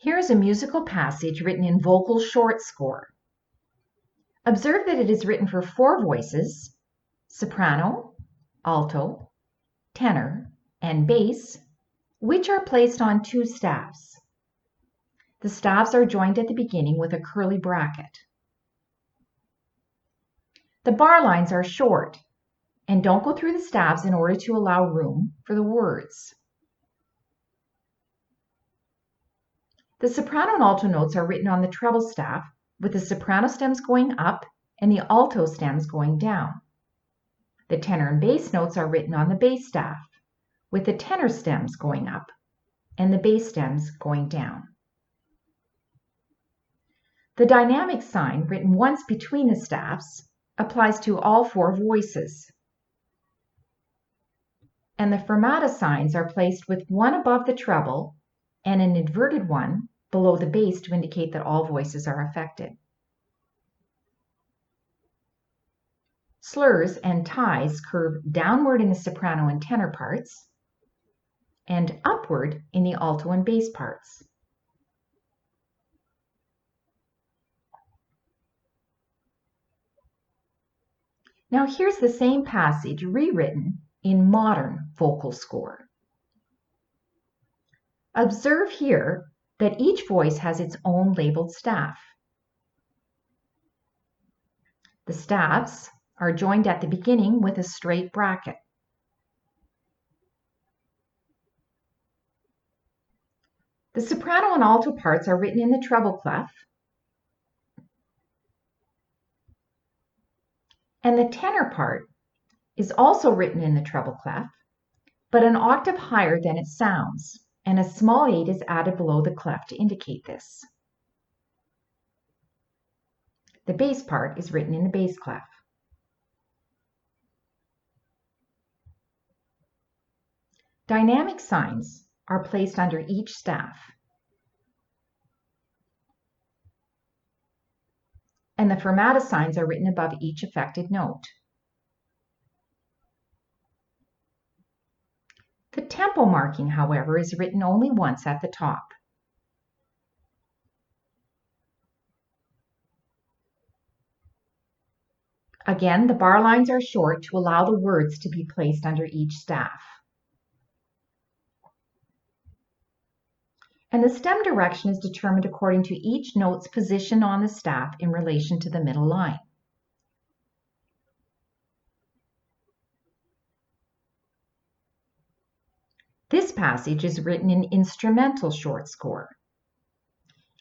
Here is a musical passage written in vocal short score. Observe that it is written for 4 voices, soprano, alto, tenor, and bass, which are placed on 2 staves. The staves are joined at the beginning with a curly bracket. The bar lines are short and don't go through the staves in order to allow room for the words. The soprano and alto notes are written on the treble staff, with the soprano stems going up and the alto stems going down. The tenor and bass notes are written on the bass staff, with the tenor stems going up and the bass stems going down. The dynamic sign, written once between the staffs, applies to all 4 voices. And the fermata signs are placed with one above the treble and an inverted one below the bass to indicate that all voices are affected. Slurs and ties curve downward in the soprano and tenor parts and upward in the alto and bass parts. Now here's the same passage rewritten in modern vocal score. Observe here that each voice has its own labeled staff. The staffs are joined at the beginning with a straight bracket. The soprano and alto parts are written in the treble clef, and the tenor part is also written in the treble clef, but an octave higher than it sounds, and a small 8 is added below the clef to indicate this. The bass part is written in the bass clef. Dynamic signs are placed under each staff, and the fermata signs are written above each affected note. The tempo marking, however, is written only once at the top. Again, the bar lines are short to allow the words to be placed under each staff. And the stem direction is determined according to each note's position on the staff in relation to the middle line. This passage is written in instrumental short score.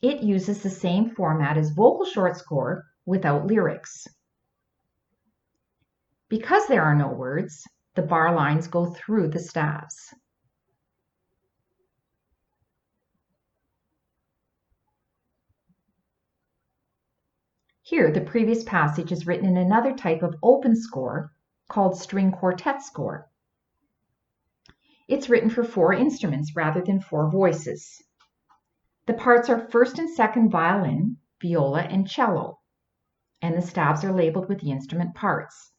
It uses the same format as vocal short score without lyrics. Because there are no words, the bar lines go through the staves. Here, the previous passage is written in another type of open score called string quartet score. It's written for 4 instruments rather than 4 voices. The parts are first and second violin, viola, and cello, and the staves are labeled with the instrument parts.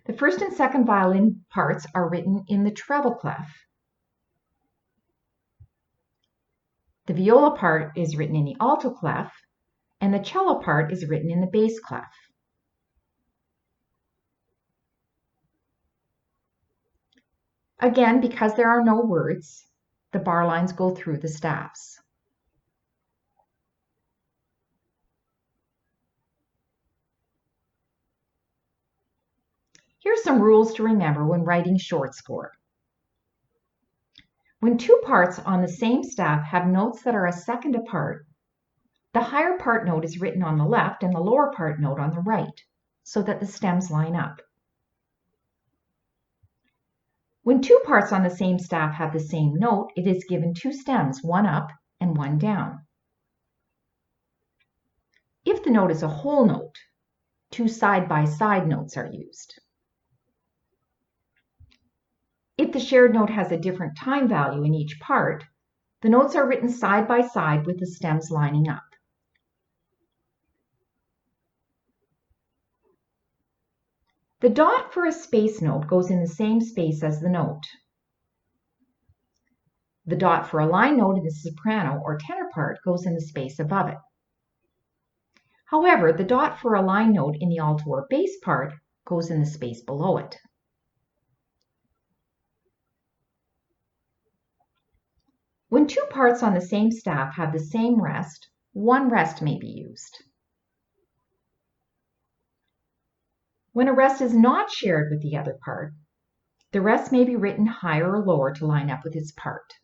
The first and second violin parts are written in the treble clef. The viola part is written in the alto clef, and the cello part is written in the bass clef. Again, because there are no words, the bar lines go through the staffs. Here's some rules to remember when writing short score. When 2 parts on the same staff have notes that are a second apart, the higher part note is written on the left and the lower part note on the right, so that the stems line up. When 2 parts on the same staff have the same note, it is given 2 stems, one up and one down. If the note is a whole note, 2 side-by-side notes are used. If the shared note has a different time value in each part, the notes are written side by side with the stems lining up. The dot for a space note goes in the same space as the note. The dot for a line note in the soprano or tenor part goes in the space above it. However, the dot for a line note in the alto or bass part goes in the space below it. When two parts on the same staff have the same rest, one rest may be used. When a rest is not shared with the other part, the rest may be written higher or lower to line up with its part.